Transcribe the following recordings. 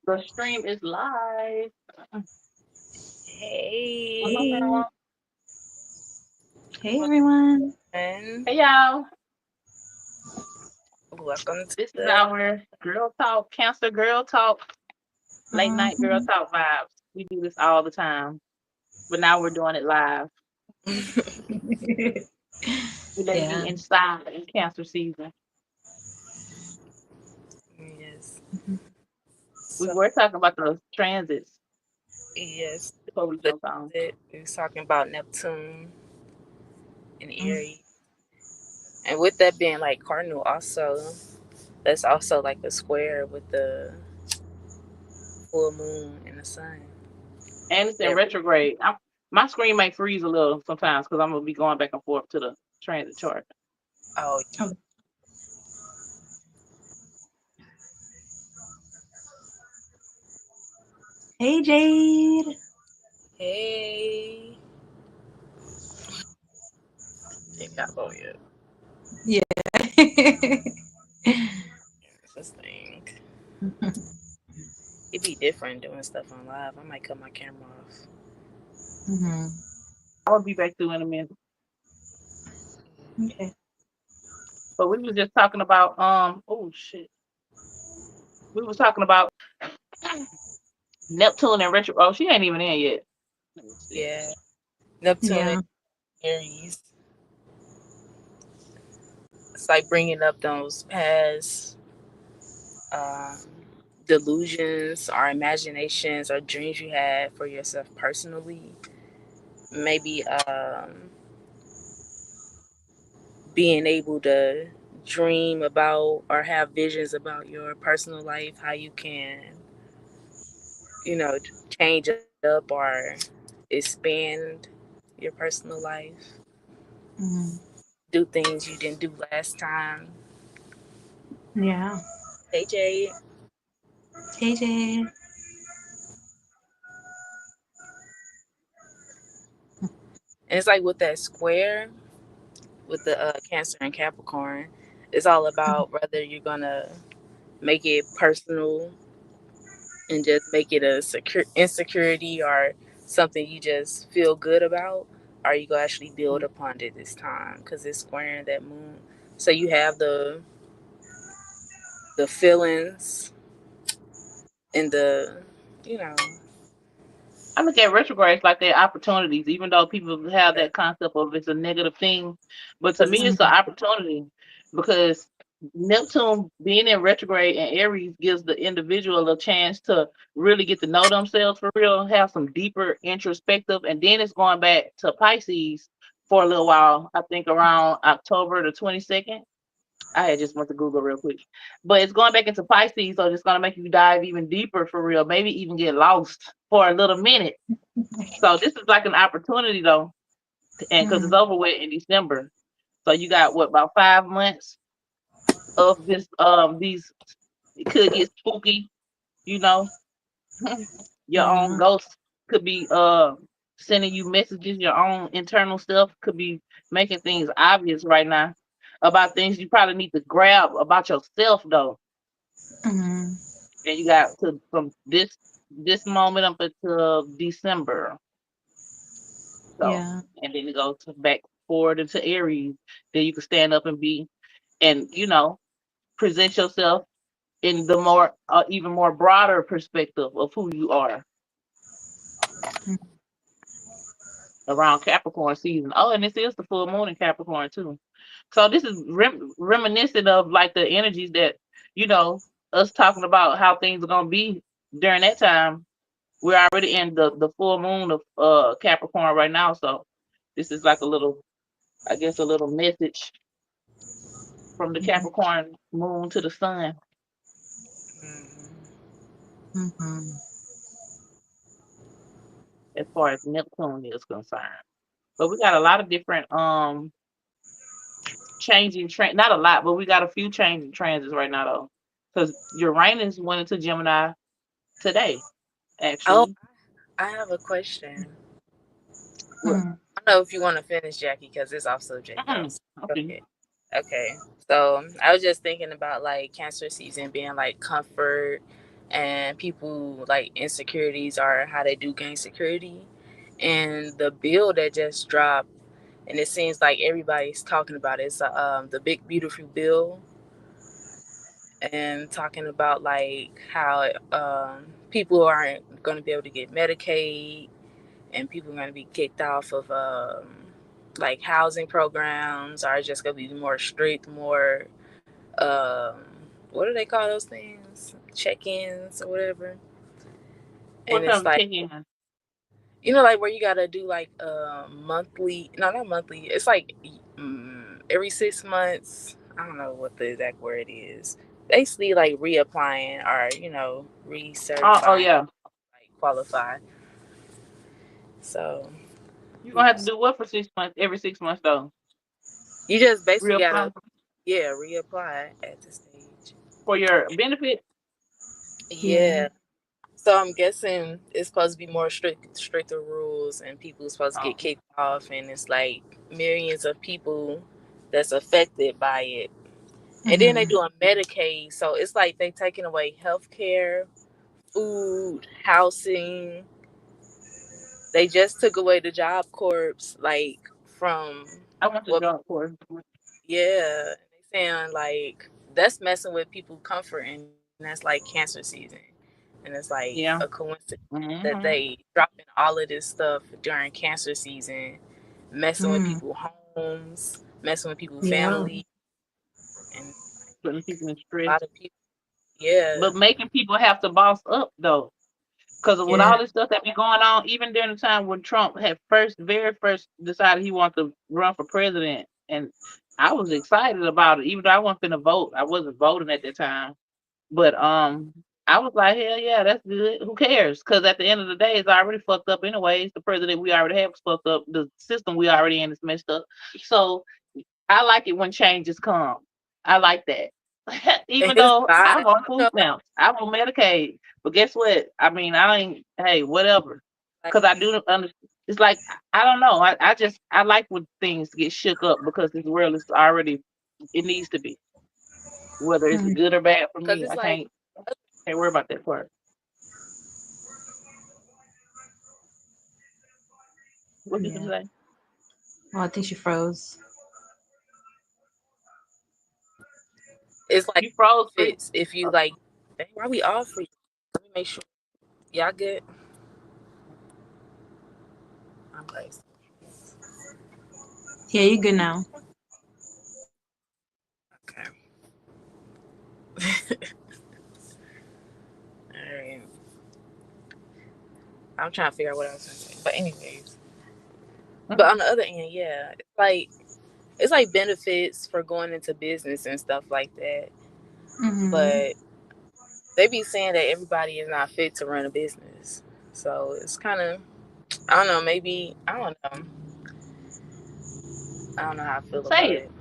The stream is live. What's up, Hey, everyone? Hey, hey everyone. and Hey, y'all. welcome to This is the. our girl talk, cancer girl talk, late night girl Mhm. talk vibes. We do this all the time, but now we're doing it live. We let you Yeah. inside in cancer season. Yes, Mhm. We so were talking about those transits yes, before we the jumped on. we was talking about Neptune and Mm. Aries, and with that being like cardinal, also that's also like a square with the full moon and the sun. And it's in That retrograde. My screen may freeze a little sometimes because I'm going to be going back and forth to the transit chart. oh Oh, hey Jade. hey, it got low yet. Yeah. This thing, it be different doing stuff on live. I might cut my camera off. hmm I'll be back to in a minute. Okay. But we was just talking about oh shit. We was talking about Neptune and retro. Oh, she ain't even in yet. Let me see. Yeah, Neptune and Yeah. Aries. It's like bringing up those past um, delusions or imaginations or dreams you had for yourself personally. Maybe being able to dream about or have visions about your personal life, how you can, you know, change up or expand your personal life, hmm do things you didn't do last time. Yeah. Hey, Jade. Hey Jade. And it's like with that square with the Cancer and Capricorn, it's all about whether you're gonna make it personal and just make it a secure insecurity or something you just feel good about, or you go actually build upon it this time because it's squaring that moon. So you have the feelings and the you know I look at retrogrades like they're opportunities, even though people have that concept of it's a negative thing. But to because me, it's it's an opportunity because Neptune being in retrograde and Aries gives the individual a chance to really get to know themselves for real, have some deeper introspective, and then it's going back to Pisces for a little while. I think around October the 22nd. I had just went to Google real quick. But it's going back into Pisces, so it's gonna make you dive even deeper for real. Maybe even get lost for a little minute. So this is like an opportunity though, and because it's hmm over with in December. So you got what about 5 months of this these it could get spooky, you know. Your own Yeah. ghost could be sending you messages, your own internal stuff could be making things obvious right now about things you probably need to grab about yourself though. hmm And you got to from this moment up until December. So Yeah. and then it goes back forward into Aries. Then you can stand up and be and present yourself in the more even more broader perspective of who you are around Capricorn season. Oh, and this is the full moon in Capricorn too. So this is reminiscent of like the energies that you know us talking about how things are gonna be during that time. We're already in the full moon of Capricorn right now, so this is like a little, I guess, a little message from the hmm Capricorn moon to the sun mm, hmm as far as Neptune is concerned. But we got a lot of different changing not a lot, but we got a few changing transits right now though, because Uranus went into Gemini today oh, actually. I have a question. Well, hmm I don't know if you want to finish, Jackie, because it's off subject though. So go Okay. ahead. Okay. So I was just thinking about like Cancer season being like comfort, and people like insecurities are how they do gain security. And the bill that just dropped, and it seems like everybody's talking about it, it's the big beautiful bill, and talking about like how people aren't going to be able to get Medicaid, and people are going to be kicked off of like housing programs, are just going to be more strict, more um, what do they call those things? Check-ins or whatever. What And it's time to like, check in? like where you gotta do like monthly, no, not monthly, it's like every 6 months. I don't know what the exact word is. Basically like reapplying, or Oh recertifying, yeah. like qualify. So You're gonna have to people, do what for 6 months? Every 6 months though. you just basically Reapply gotta, reapply at the stage. for your benefit. Yeah. Yeah. So I'm guessing it's supposed to be more stricter rules, and people are supposed to Oh, get kicked off, and it's like millions of people that's affected by it. And then they Mm-hmm. doing Medicaid, so it's like they taking away health care, food, housing. They just took away the Job Corps, like from I went to what? job for. Yeah, they saying like that's messing with people's comfort, and that's like cancer season, and it's like a Yeah. coincidence that Hmm. they dropping all of this stuff during cancer season, messing with Mm. people's homes, messing with people's Yeah. family, and Putting people in a stress, lot of people. Yeah, but making people have to boss up though. Because with yeah, all this stuff that been going on, even during the time when Trump had very first decided he wanted to run for president, and I was excited about it, even though I wasn't finna vote. I wasn't voting at that time, but I was like, hell yeah, that's good. Who cares? Because at the end of the day, it's already fucked up anyways. The president we already have is fucked up. The system we already in is messed up. So I like it when changes come. I like that. and Even his though I vibe, want food stamps, I want Medicaid. But guess what? I mean, I ain't, hey, whatever. like, Because I do understand. It's like, I don't know. I like when things get shook up because this world is already, it needs to be. Whether it's Mm. good or bad for cause me, it's I like can't worry about that part. What you can Yeah. say? Oh, I think she froze. it's like You froze free. fits if you like. Dang, why we all free? Let me make sure y'all good. I'm like, Yeah, you good now. okay, all right. I'm trying to figure out what I was gonna say, but anyways. But on the other end, yeah, it's like benefits for going into business and stuff like that. Mm-hmm. But they be saying that everybody is not fit to run a business. So it's kind of, I don't know, maybe, I don't know how I feel Say about it.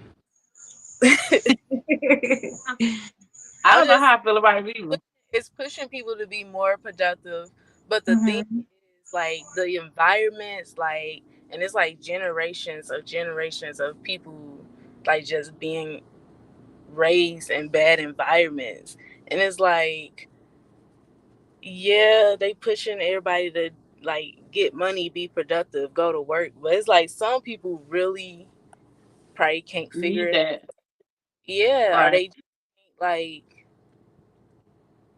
it. I I'm don't know just, how I feel about it either. it's pushing people to be more productive. But the thing Mm-hmm. is, like, the environments, like, and it's like generations of people, like, just being raised in bad environments. And it's like, yeah, they pushing everybody to like get money, be productive, go to work. But it's like some people really probably can't figure Need it. that. Yeah, or Right. they like,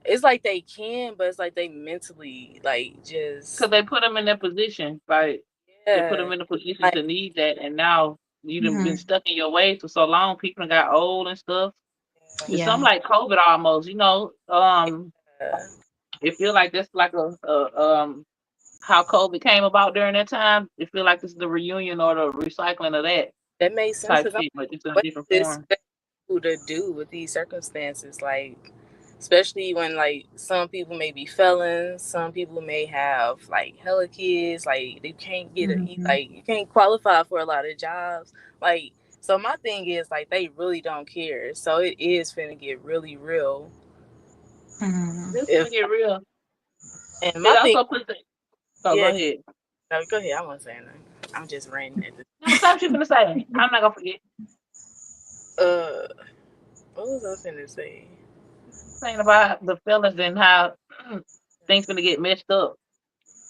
it's like they can, but it's like they mentally like Because just, they put them in that position. Like, they put yeah, them in a position like, to need that. And now you done been Mm-hmm. stuck in your ways for so long. People done got old and stuff. It's Yeah. something like COVID almost, yeah, it feel like that's like how COVID came about during that time. It feel like this is the reunion or the recycling of that that makes sense type because I'm shit, but like, it's in a what different is this form. people to do with these circumstances? Like, especially when like some people may be felons, some people may have like hella kids, like they can't get Mm-hmm. like you can't qualify for a lot of jobs. Like, so my thing is like they really don't care. So it is finna get really real. Mm-hmm. This gonna If get real. and It my thing, also puts it. Oh, go yeah, ahead. no, go ahead. I won't say nothing. I'm just ranting at this. No, stop you finna say. I'm not gonna forget. Uh, what was I finna say? Saying about the feelings and how things gonna get messed up.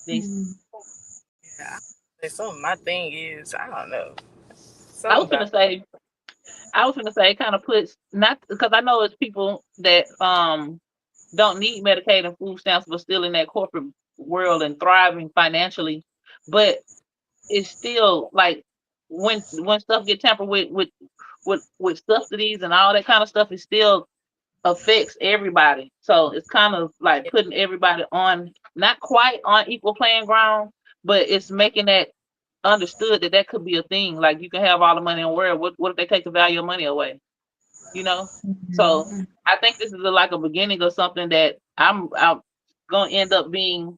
These Yeah, my thing is, I don't know, I something was about gonna say, it kind of puts not because I know it's people that don't need Medicaid and food stamps, but still in that corporate world and thriving financially. But it's still like when stuff get tampered with subsidies and all that kind of stuff, it still affects everybody. So it's kind of like yeah, putting everybody on not quite on equal playing ground, but it's making that understood that that could be a thing. Like you can have all the money in the world. What if they take the value of money away? You know? So I think this is like a beginning of something that I'm gonna end up being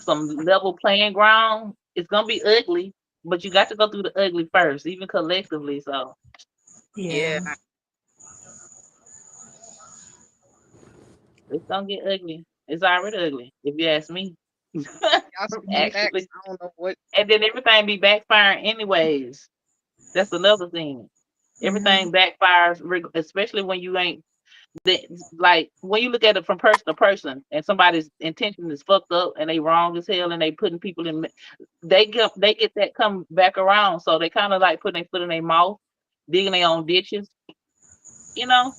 some level playing ground. It's gonna be ugly, but you got to go through the ugly first, even collectively. So yeah. Yeah. it's gonna get ugly. It's already ugly, if you ask me. Y'all speaking facts. Actually, I don't know what. and then everything be backfiring anyways. That's another thing. Mhm. Everything backfires, especially when you ain't like when you look at it from person to person, and somebody's intention is fucked up and they wrong as hell, and they putting people in. They get that come back around, so they kind of like putting their foot in their mouth, digging their own ditches. You know,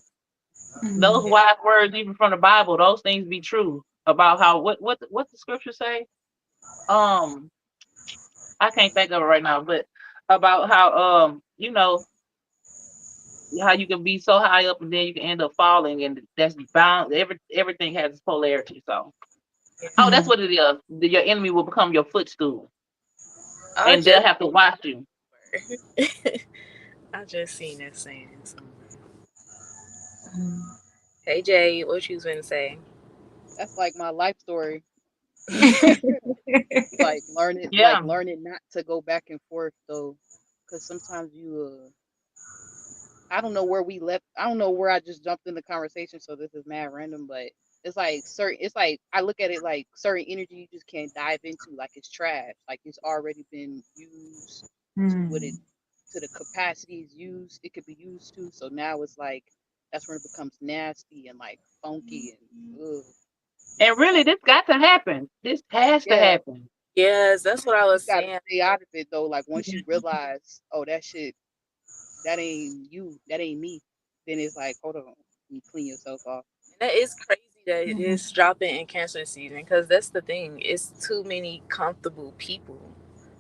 those Mhm. wise words, even from the Bible, those things be true about how what the scripture say. Um, I can't think of it right now, but about how how you can be so high up and then you can end up falling, and that's bound. Everything has its polarity. So, Yeah. oh, that's Mhm. what it is. Your enemy will become your footstool, I and they'll just have to watch you. I just seen that saying somewhere. Mhm. Hey Jay, what you was gonna say? That's like my life story. Like Yeah. learning not to go back and forth though, because sometimes I don't know where we left. I don't know where I just jumped in the conversation, so this is mad random, but it's like certain. It's like I look at it like certain energy you just can't dive into, like it's trash, like it's already been used to what it Mhm. to the capacities used it could be used to. So now it's like that's when it becomes nasty and like funky and ugh. And really, Like this got to happen. This has to yeah, happen. Yes, that's what I you was gotta saying. stay out of it though. Like once Yeah. you realize, oh that shit, that ain't you, that ain't me, then it's like hold on, you clean yourself off. And that is crazy that it Mhm. is dropping in cancer season because that's the thing. It's too many comfortable people.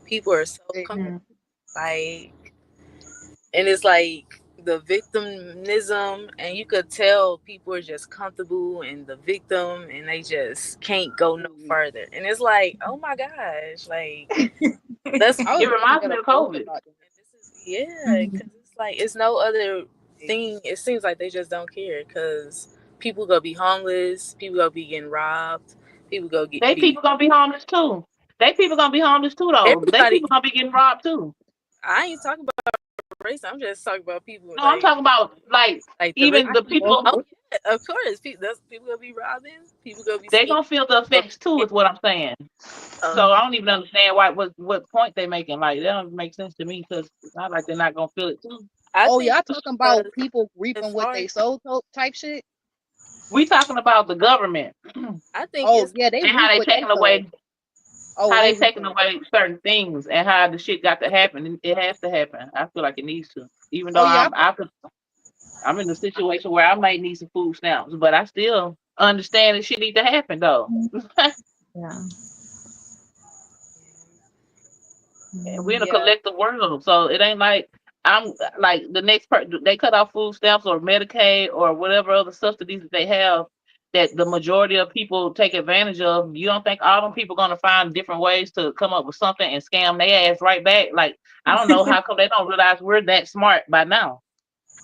People are so comfortable, Mhm. like, and it's like the victimism, and you could tell people are just comfortable in the victim, and they just can't go no Mhm. further. And it's like, oh my gosh, like let's I It was looking reminds at me a of post COVID. about and this is yeah, because Mhm. it's like it's no other that. thing. It seems like they just don't care because people gonna be homeless, people gonna be getting robbed, people go get They be people gonna be homeless too. They people gonna be homeless too, though. They everybody. people gonna be getting robbed too. I ain't talking about race. I'm just talking about people No, I'm talking about like the rich. even I the can go people. Oh for it. yeah, of course. People gonna be robbing. People gonna be They stealing. gonna feel the People effects too. gonna Is what I'm saying. uh, So I don't even understand what point they making. Like that don't make sense to me because it's not like they're not gonna feel it too. I Oh, think y'all talking about because people as reaping what far they sold type shit? We talking about the government and I think Oh it's yeah, they how reap they what they taking sold. away Oh, how they they taking reaping. away certain things and how the shit got to happen. And it has to happen. I feel like it needs to. Even though Oh yeah, I'm in a situation where I might need some food stamps, but I still understand that shit need to happen though. Yeah. And we're in a Mhm. yeah. collective world, so it ain't like I'm like the next person. They cut off food stamps or Medicaid or whatever other subsidies that they have that the majority of people take advantage of. You don't think all them people gonna find different ways to come up with something and scam their ass right back? Like I don't know how come they don't realize we're that smart by now.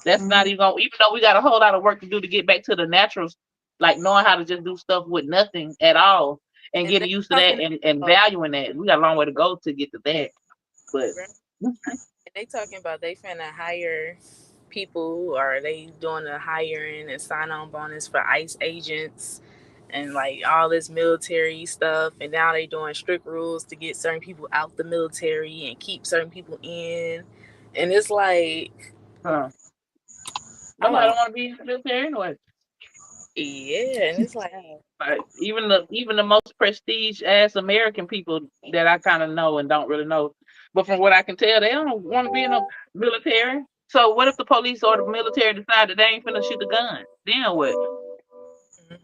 That's not Mhm. even gonna, even though we got a whole lot of work to do to get back to the naturals, like knowing how to just do stuff with nothing at all and and they getting used to that talking and about valuing that. We got a long way to go to get to that. But right, and they talking about they finna hire people or they doing a hiring and sign on bonus for ICE agents and like all this military stuff, and now they doing strict rules to get certain people out the military and keep certain people in, and it's like huh, I nobody don't want to be in the military anyway. Yeah, and it's like, Like even the most prestige ass American people that I kind of know and don't really know, but from what I can tell, they don't want to be in the military. So what if the police or the military decide that they ain't finna shoot the gun? Then what? mhm.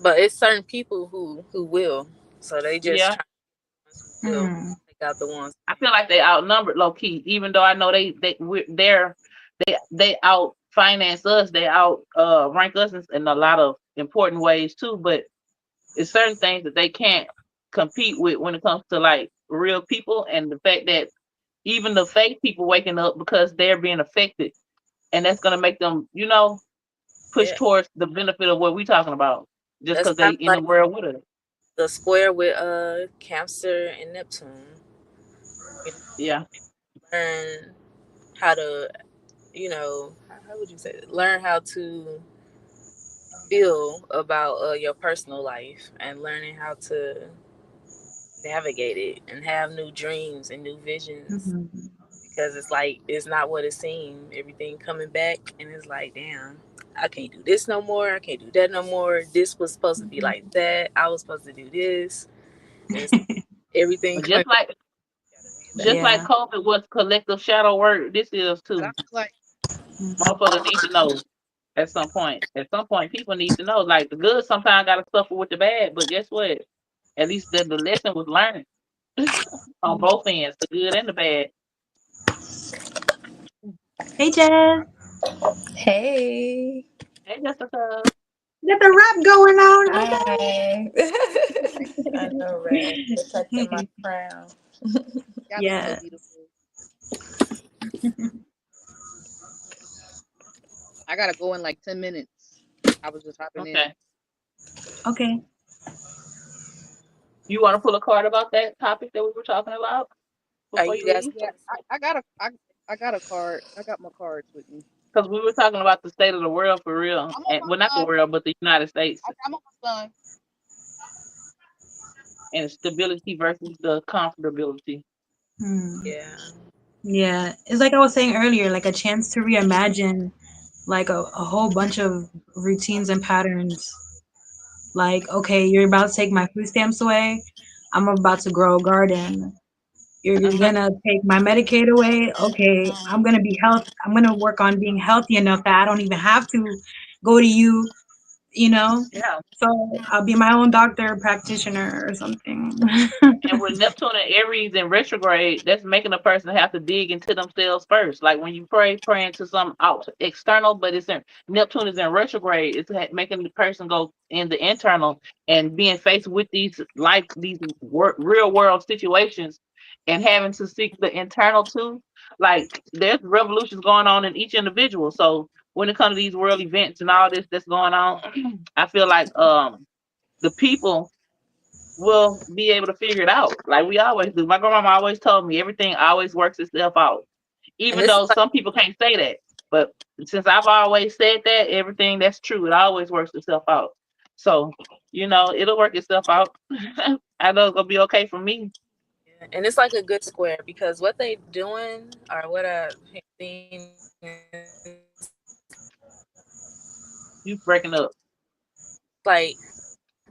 But it's certain people who will. So they just Yeah, try the ones who will Hmm. take out the ones. I feel like they outnumbered low key. Even though I know they out finance us, they out rank us in a lot of important ways too. But it's certain things that they can't compete with when it comes to like real people, and the fact that even the fake people waking up because they're being affected, and that's gonna make them, push Yeah, towards the benefit of what we talking about, just that's because they kind of in the like world with us. the square with Cancer and Neptune. You know, Yeah. learn how to, how would you say it? Learn how to feel about your personal life and learning how to navigate it and have new dreams and new visions, Hmm. because it's like it's not what it seemed. Everything coming back, and it's like, damn, I can't do this no more. I can't do that no more. This was supposed to be like that. I was supposed to do this, and it's everything But coming just like back. just like Yeah. COVID was collective shadow work, this is But I too. feel like Hmm. Motherfuckers need to know at some point. At some point, people need to know. Like the good sometimes gotta suffer with the bad, but guess what? At least the lesson was learned on both ends, the good and the bad. Hey, Jazz. Hey. Hey, Jessica. Got the rap going on. Hi. I know, right? Protecting my Okay. crown. y'all be so Yeah. beautiful. I gotta go in like 10 minutes. I was just hopping in. Okay. Okay. You want to pull a card about that topic that we were talking about Are before you you guys leave? Yeah, I got a card. I got my cards with me. Because we were talking about the state of the world for real, I'm and well, almost not the done. world, but the United States, I'm almost done. and stability versus the comfortability. Hmm. Yeah. Yeah. It's like I was saying earlier, like a chance to reimagine like a whole bunch of routines and patterns. Like, okay, you're about to take my food stamps away. I'm about to grow a garden. You're Uh-huh. gonna take my Medicaid away. Okay, I'm gonna be health. I'm gonna work on being healthy enough that I don't even have to go to you. You know, Yeah. so I'll be my own doctor, practitioner, or something. And with Neptune and Aries in retrograde, that's making a person have to dig into themselves first. Like when you praying to some out external, but it's in Neptune is in retrograde. It's making the person go in the internal and being faced with these real world situations, and having to seek the internal too. Like there's revolutions going on in each individual. So when it comes to these world events and all this that's going on, I feel like the people will be able to figure it out like we always do. My grandmama always told me everything always works itself out. And Even this is though like, some people can't say that. But since I've always said that, everything that's true, it always works itself out. So, it'll work itself out. I know it's gonna be okay for me. and it's like a good square, because what they doing, or what I've seen, is You breaking up. like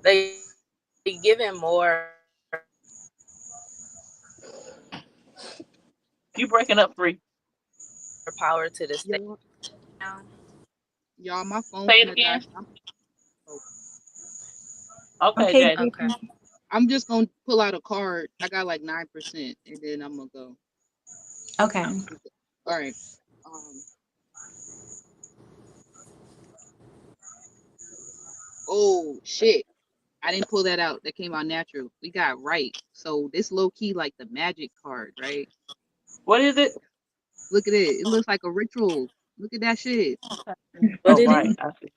they giving more You breaking up free. power to the state Y'all, now. y'all, my phone Say it finna die. again. Oh, Okay, Okay, Jaden. Okay. Jason. I'm just gonna pull out a card. I got like 9%, and then I'm gonna go. Okay. All right. Um. Oh shit! I didn't pull that out. That came out natural. We got right. So this low key like the magic card, right? What is it? Look at it. It looks like a ritual. Look at that shit. What Oh, it right. is? I see.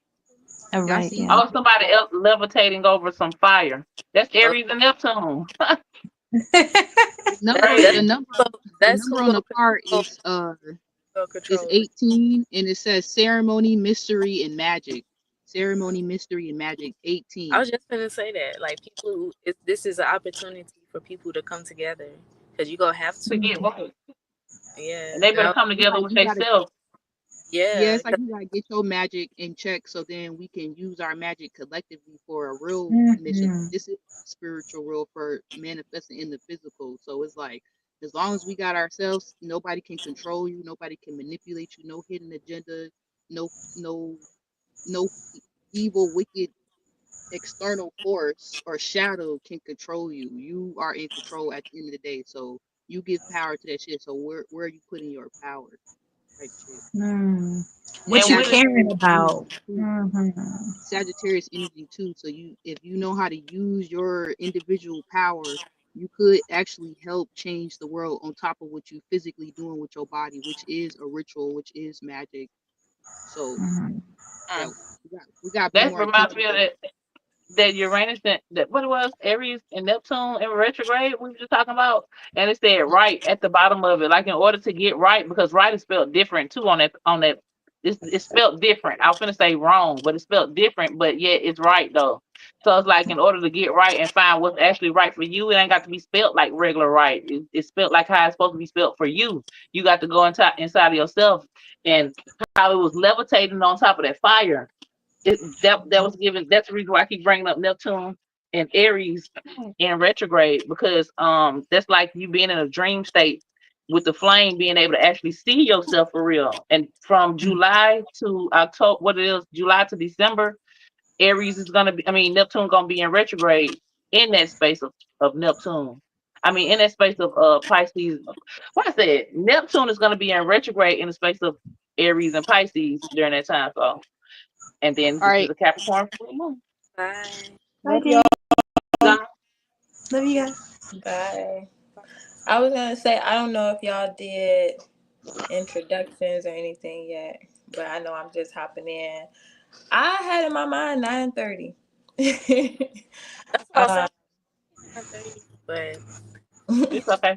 All Y'all right. see? Yeah. Oh, somebody else levitating over some fire. That's Oh, Aries and Neptune. The number, that's Crazy. the that's who number on the card go is control it. 18, and it says ceremony, mystery, and magic. Ceremony, mystery, and magic. I 18. was just gonna say that, like, this is an opportunity for people to come together, because you gonna have to. To get Mhm. right. Yeah, And they and better I, come We together like with we gotta themselves. Yeah, Yeah, it's like you gotta get your magic in check so then we can use our magic collectively for a real mission. Hmm. This is spiritual real for manifesting in the physical. So it's like as long as we got ourselves, nobody can control you, nobody can manipulate you, no hidden agenda, no no no evil, wicked external force or shadow can control you. You are in control at the end of the day. So you give power to that shit. So where are you putting your power? Type shit. Mm. And What And you with it, caring Sagittarius about? energy too. Hmm. Sagittarius energy too. So you if you know how to use your individual power, you could actually help change the world on top of what you physically doing with your body, which is a ritual, which is magic. So Hmm. yeah, mm, we gotta pay that more reminds attention me of to that Uranus that what it was, Aries and Neptune in retrograde we were just talking about, and it said right at the bottom of it, like in order to get right, because right is spelled different too on that. It's spelled different. I was gonna say wrong, but it's spelled different, but yet it's right though. So it's like in order to get right and find what's actually right for you, it ain't got to be spelled like regular right. It's spelled like how it's supposed to be spelled for you. You got to go inside of yourself, and how it was levitating on top of that fire, that was given. That's the reason why I keep bringing up Neptune and Aries in retrograde, because that's like you being in a dream state with the flame, being able to actually see yourself for real. And from July to October, what it is, July to December, Aries is gonna be, I mean, Neptune gonna be in retrograde in that space of Neptune. I mean, in that space of Pisces. What I said, Neptune is gonna be in retrograde in the space of Aries and Pisces during that time. So, and then all this is right. a Capricorn full moon. bye. Bye, Love y'all. Dave. Love you guys. Bye. I was gonna say I don't know if y'all did introductions or anything yet, but I know I'm just hopping in. I had in my mind 9:30. That's what I was uh, saying. 9:30, but It's okay.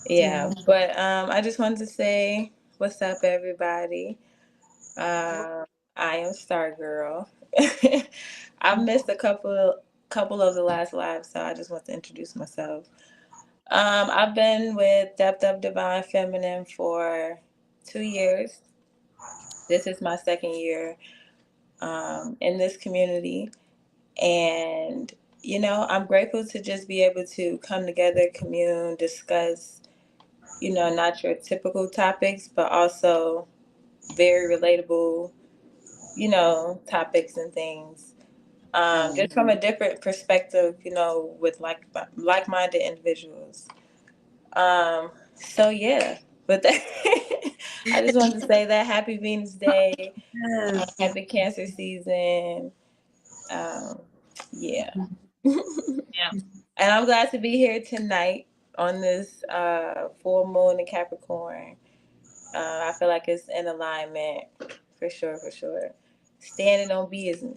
yeah, Yeah. but I just wanted to say what's up, everybody. Um, I am Star Girl. I've missed a couple of the last lives, so I just want to introduce myself. I've been with Depth of Divine Feminine for 2 years. This is my second year in this community, and I'm grateful to just be able to come together, commune, discuss, not your typical topics, but also very relatable, topics and things. Just from a different perspective, with like-minded individuals. So yeah, but that, I just wanted to say that happy Venus Day, Yes. happy Cancer season. Um, yeah, and Yeah. I'm glad to be here tonight on this full moon in Capricorn. I feel like it's in alignment for sure, for sure. Standing on business,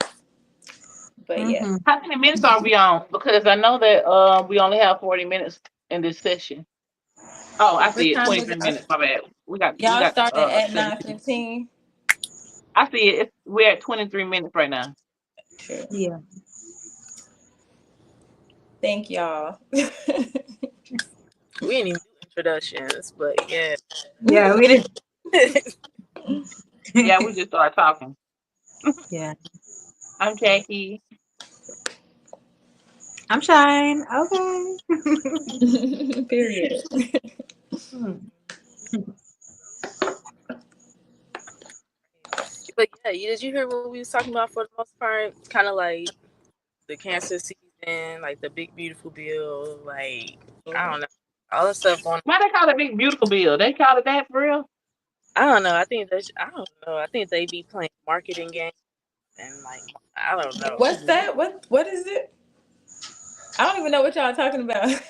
but yeah. Hmm. How many minutes are we on? Because I know that we only have 40 minutes in this session. Oh, I What see it. time is 23 it? minutes. My bad. We Y'all got started at 17. 9:15. I see it. We're at 23 minutes right now. True. Yeah. Thank y'all. we didn't even do introductions. But yeah, Yeah, we did. Yeah, we just started talking. Yeah. I'm Jackie. I'm Shine. Okay. Period. Hmm. but yeah, did you hear what we was talking about for the most part? Kind of like the Cancer season, like the big beautiful bill, like I don't know, all the stuff on. Why they call it Big Beautiful Bill? They call it that for real? I don't know. I don't know. I think they be playing marketing games and like I don't know. What's that? What is it? I don't even know what y'all talking about. I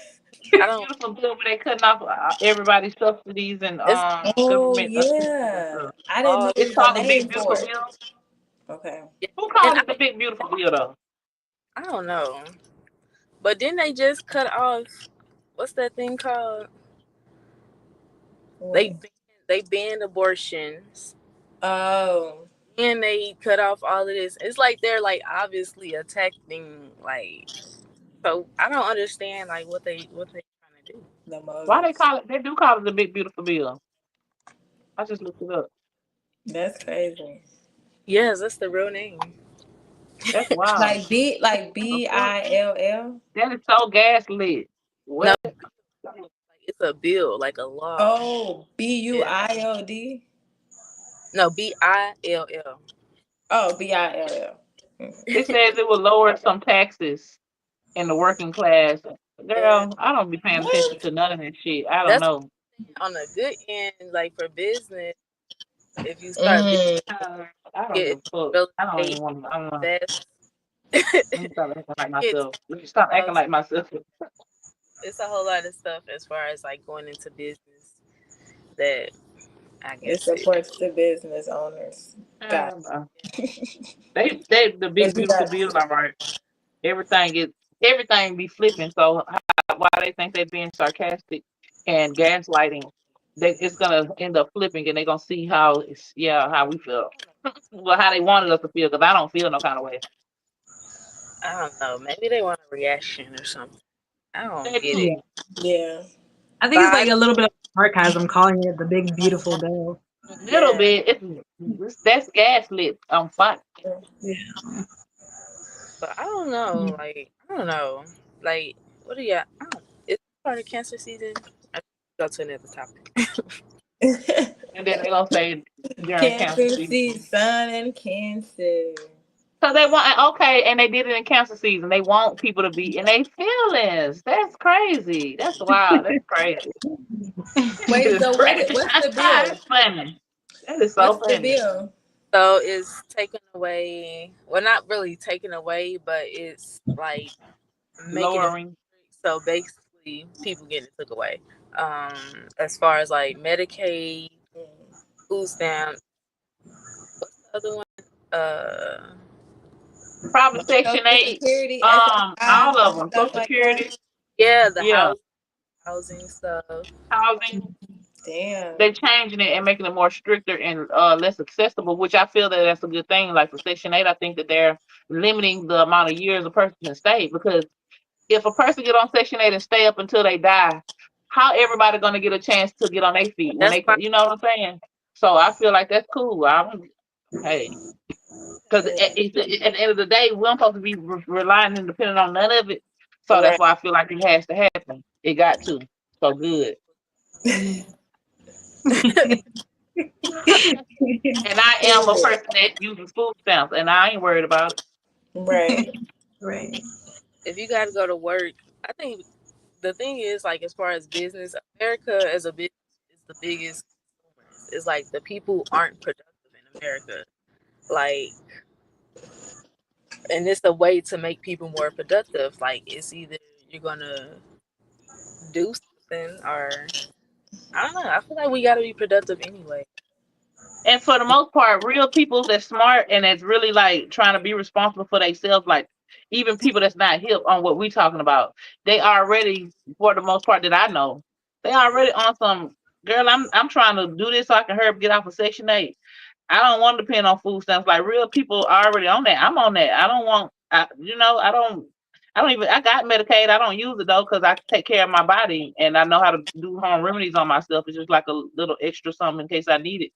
Big don't. Beautiful Bill, where they cutting off everybody's subsidies and It's Oh government assistance and yeah, stuff. I didn't all know It's there was a called the like Big name Beautiful for it. Bill. Okay. yeah. Who And called it the Big Beautiful Bill though? I don't know. But then they just cut off. What's that thing called? They What? banned, they banned abortions. Oh, And they cut off all of this. It's like they're like obviously attacking like. So I don't understand like what they trying to do. the Why they motives. call it? They do call it the Big Beautiful Bill. I just looked it up. That's crazy. Yes, that's the real name. That's wild. Like BILL. That is so gaslit. No, What? like it's a bill, like a law. Oh, Yeah. BUILD. No, BILL. Oh, BILL. It says it will lower some taxes in the working class. Yeah. Girl, I don't be paying attention What? to none of that shit. I don't That's know. on a good end, like for business. If you start business, Mm. I don't get give a fuck. real I don't estate, even want to. I don't know. invest. Let me stop acting like It's myself. Let me stop acting like myself. it's a whole lot of stuff as far as like going into business that I It guess it. supports the business owners. Got Uh, they the big But you beautiful got bills all right. Everything be flipping. So why they think they being sarcastic and gaslighting? It's gonna end up flipping, and they're gonna see how how we feel. Well, how they wanted us to feel, because I don't feel no kind of way. I don't know. Maybe they want a reaction or something. I don't That get too. it. Yeah. yeah. I think it's But like a little bit of sarcasm calling it the big beautiful bill. A little yeah, bit. That's gaslit on fire. Yeah. but I don't know. Like I don't know. Like what do you? I don't. It's part of cancer season. I go to another topic. And then they gonna say during cancer Cancer season. season, sun and Cancer. So they want okay, and they did it in cancer season. They want people to be in their feelings. That's crazy. That's wild. That's crazy. That Wait, is so crazy. what's the bill? That's funny. That is so What's the funny. bill? So it's taken away. Well, not really taken away, but it's like making it Lowering. so basically people getting it took away. As far as like Medicaid, food stamps, what's the other one? Uh, Probably Section Social 8. Security, SSI, All of them. stuff Social like that. Security. yeah, the Yeah. housing stuff. Housing. Damn. They're changing it and making it more stricter and less accessible, which I feel that that's a good thing. Like for Section 8, I think that they're limiting the amount of years a person can stay, because if a person get on Section 8 and stay up until they die, how everybody gonna get a chance to get on their feet when That's they, why. you know what I'm saying? So I feel like that's cool. Hey, because at the end of the day, we don't supposed to be relying and depending on none of it. So that's Right. why I feel like it has to happen. It got to. So good. And I am a person that uses food stamps, and I ain't worried about it. Right. Right. If you got to go to work, I think the thing is like as far as business, America as a business is the biggest consumers. It's like the people aren't productive in America. Like, and it's a way to make people more productive. Like, it's either you're gonna do something or I don't know. I feel like we got to be productive anyway. And for the most part, real people that's smart and that's really like trying to be responsible for themselves, like even people that's not hip on what we talking about, they already, for the most part that I know, they already on some girl. I'm trying to do this so I can hurry up get off of Section 8. I don't want to depend on food stamps. Like real people are already on that. I'm on that. I don't want. I don't even. I got Medicaid. I don't use it though because I take care of my body and I know how to do home remedies on myself. It's just like a little extra something in case I need it.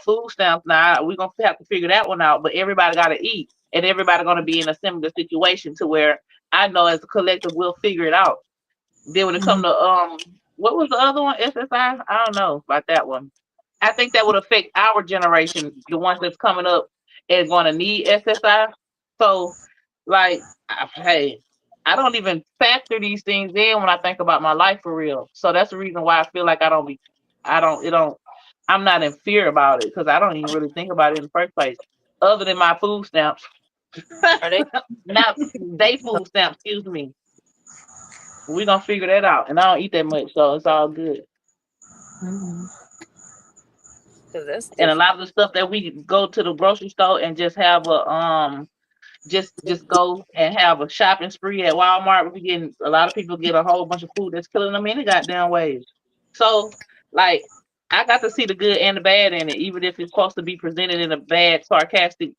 Food stamps. Now we're gonna have to figure that one out. But everybody got to eat, and everybody gonna be in a similar situation to where I know as a collective we'll figure it out. Then when it come Mhm. to what was the other one? SSI? I don't know about that one. I think that would affect our generation, the ones that's coming up and going to need SSI. So, like, hey, I don't even factor these things in when I think about my life for real. So that's the reason why I feel like I'm not in fear about it because I don't even really think about it in the first place, other than my food stamps. Are they? Not they food stamps, excuse me. We're gonna figure that out. And I don't eat that much, so it's all good. Mhm. Because that's And a different. lot of the stuff that we go to the grocery store and just have a just go and have a shopping spree at Walmart. We getting a lot of people get a whole bunch of food that's killing them any goddamn ways. So like I got to see the good and the bad in it, even if it's supposed to be presented in a bad, sarcastic,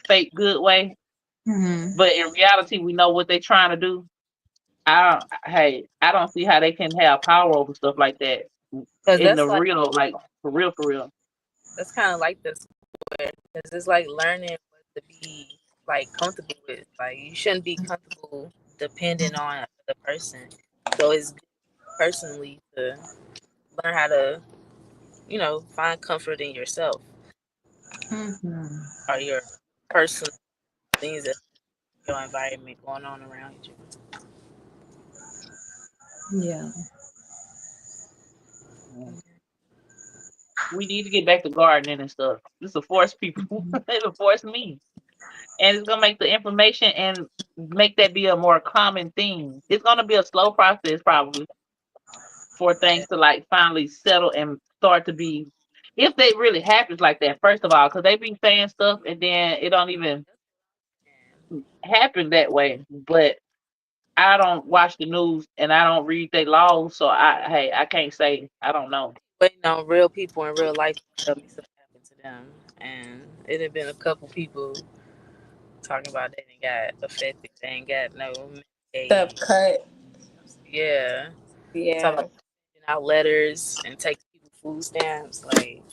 fake good way. Mhm. But in reality, we know what they're trying to do. I don't see how they can have power over stuff like that Because in the that's like real, like for real, for real. That's kind of like the square because it's like learning what to be like comfortable with. Like you shouldn't be comfortable depending on the person. So it's good personally to learn how to, find comfort in yourself Mhm. or your personal things that your environment going on around you. Yeah. We need to get back to gardening and stuff. This will force people. It'll force me. And it's gonna make the information and make that be a more common thing. It's gonna be a slow process probably for things to like finally settle and start to be, if they really happens like that, first of all, because they be saying stuff and then it don't even happen that way. But I don't watch the news and I don't read their laws, so I can't say I don't know. Waiting on real people in real life to tell me something happened to them, and it had been a couple people talking about they didn't got affected, they ain't got no Stuff Medicaid. cut. Yeah, talking Yeah. about sending out letters and taking people food stamps. Like,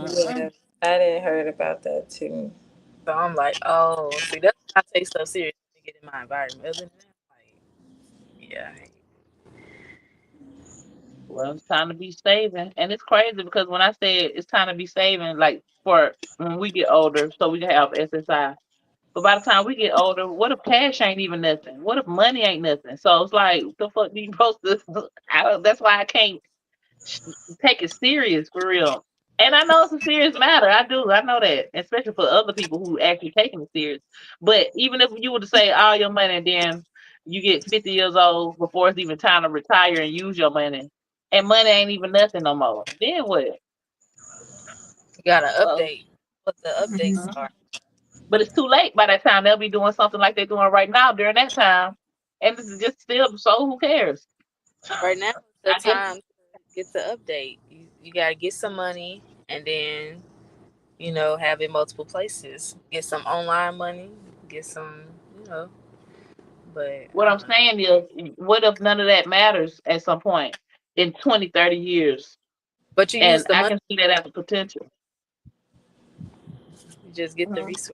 Yeah. Mm-mm. I didn't heard about that too. so I'm like, oh, see, that's when I take stuff serious to get in my environment. Other than that, like, yeah, Well, it's time to be saving, and it's crazy because when I say it's time to be saving, like for when we get older, so we can have SSI. But by the time we get older, what if cash ain't even nothing? What if money ain't nothing? So it's like, what the fuck do you supposed to? That's why I can't sh- take it serious for real. And I know it's a serious matter. I do. I know that, especially for other people who actually taking it serious. But even if you were to say all your money and then you get 50 years old before it's even time to retire and use your money, and money ain't even nothing no more, then what? you gotta So, update. What the updates Mhm. mhm. are But it's too late by that time. They'll be doing something like they're doing right now during that time. And this is just still, so who cares? right now. The I guess, time to get the update. You gotta get some money and then have it multiple places. Get some online money, get some, you know, but what I'm saying is, what if none of that matters at some point in 20, 30 years? but you use And the I money, can see that as a potential. you just get the Mhm. resource,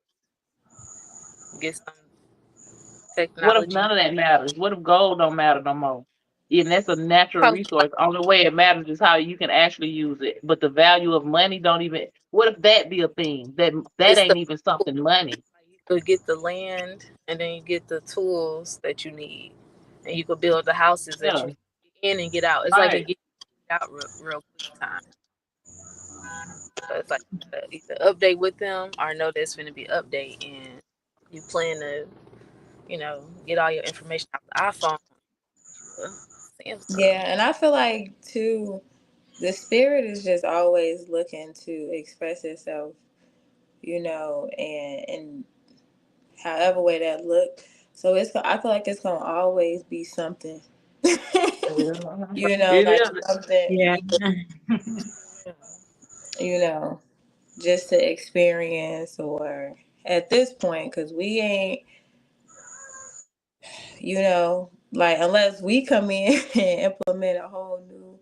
get some What if technology. none of that matters? What if gold don't matter no more? And that's a natural Probably resource. Only way it matters is how you can actually use it. But the value of money don't even. What if that be a thing? That it's the ain't even something money. you could get the land and then you get the tools that you need, and you could build the houses that you Yeah, need to get in and get out. It's like a right. get out real quick time. So it's like either update with them or know there's going to be update, and you plan to get all your information off the iPhone. Samsung. Yeah, and I feel like too, the spirit is just always looking to express itself, and however way that look. So I feel like it's gonna always be something, Yeah. It like is. something, Yeah. Yeah. you know, just to experience or at this point, because we ain't, like unless we come in and implement a whole new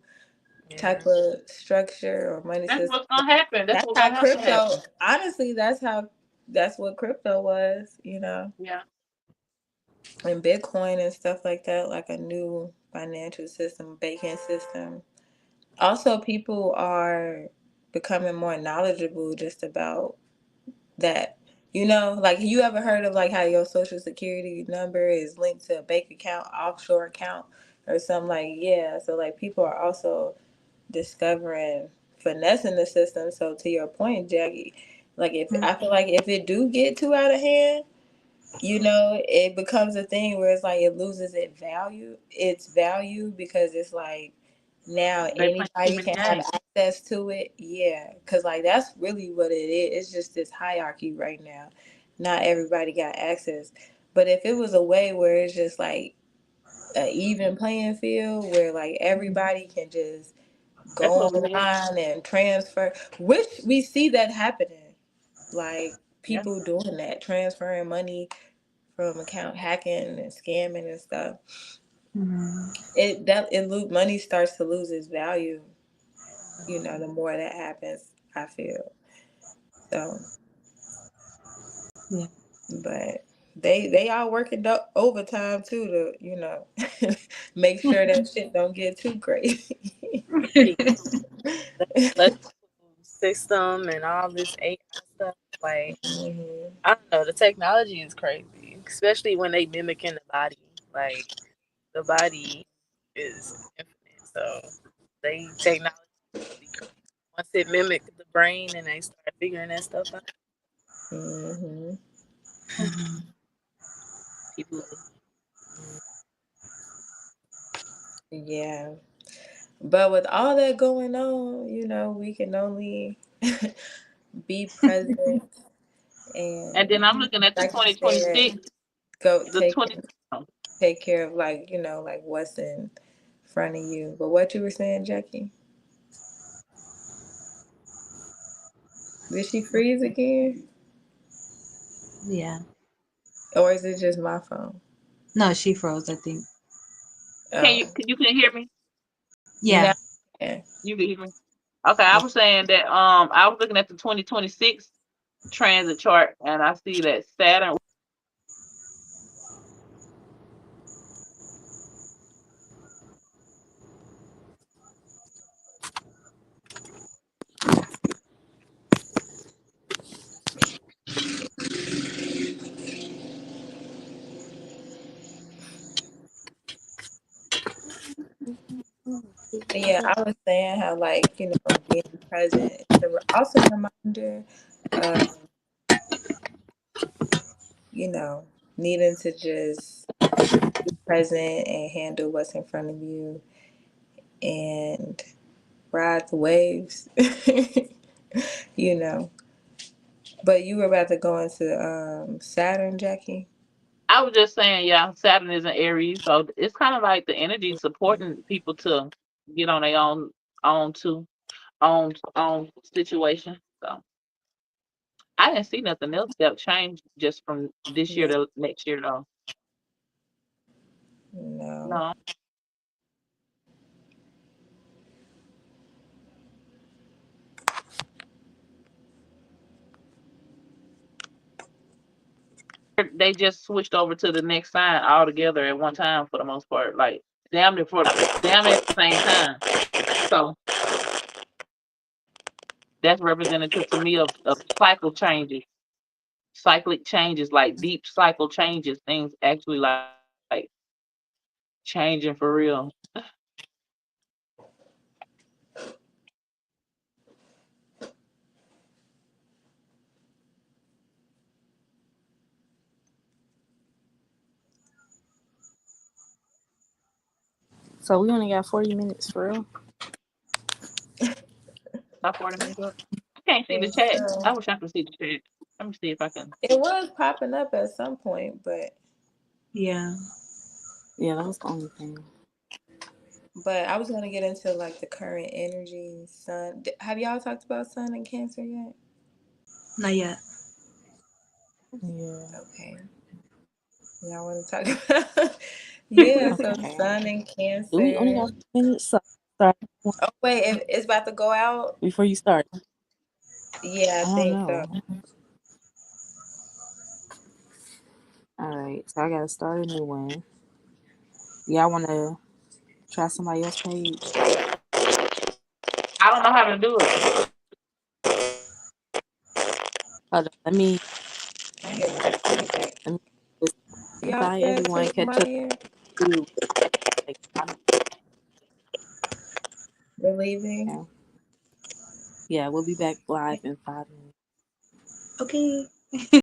Yeah. type of structure or money That's system. what's gonna happen. That's That's what's how gonna have to crypto. happen. Honestly, that's what crypto was, Yeah. and Bitcoin and stuff like that, like a new financial system, banking system. Also, people are becoming more knowledgeable just about that. Like you ever heard of like how your social security number is linked to a bank account, offshore account, or something like yeah. So like people are also discovering finessing the system. So to your point, Jackie, like if I feel like if it do get too out of hand, it becomes a thing where it's like it loses its value because it's like now They play too anybody many can have games. access to it. Yeah, because like that's really what it is. It's just this hierarchy right now. Not everybody got access. But if it was a way where it's just like an even playing field where like everybody can just That's go what we need. online and transfer, which we see that happening. Like Yeah. people doing that, transferring money from account hacking and scamming and stuff. Mhm. Money starts to lose its value. The more that happens. I feel so. Yeah. But they all working overtime too to make sure that shit don't get too crazy. The electrical system and all this AI stuff, like Mhm. I don't know, the technology is crazy, especially when they mimicking the body. Like the body is infinite, so they technology be crazy. Once it mimics the brain and they start figuring that stuff out, Mhm. Mhm. people. Yeah. But with all that going on, we can only be present And and, then I'm looking at the like you said, 2026, go the 20. take care of, like what's in front of you. But what you were saying, Jackie? Did she freeze again? Yeah. Or is it just my phone? No, she froze, I think. Can Oh. you can hear me? Yeah. No. Yeah. You can hear me? Okay, I was saying that I was looking at the 2026 transit chart and I see that Saturn. Yeah, I was saying how, being present is also a reminder of, you know, needing to just be present and handle what's in front of you and ride the waves. you know. But you were about to go into Saturn, Jackie? I was just saying, yeah, Saturn is in Aries, so it's kind of like the energy supporting people to get on their own situation. So I didn't see nothing else that changed just from this year No. to next year though. No. No, they just switched over to the next sign altogether at one time for the most part, like damn near at the same time. So that's representative to me of cyclic changes, like deep cycle changes, things actually like changing for real. So we only got 40 minutes for real. Not 40 minutes up. I can't see the Think chat. so. I wish I could see the chat. Let me see if I can. It was popping up at some point, Yeah. Yeah, that was the only thing. but I was gonna get into the current energy, sun. Have y'all talked about sun and Cancer yet? Not yet. Yeah. Okay. Y'all want to talk about? Yeah. So Okay. sun and We only Cancer. got 4 minutes. So start Oh wait, it's about to go out. before you start. Yeah, I I don't think so. know. All right. So I gotta start a new one. Y'all wanna try somebody else's page? I don't know how to do it. Hold on. I get back. I get back. Let me just Y'all invite said everyone. to Catch up. somebody here. To, like, We're leaving. okay. Yeah, we'll be back live in 5 minutes. Okay.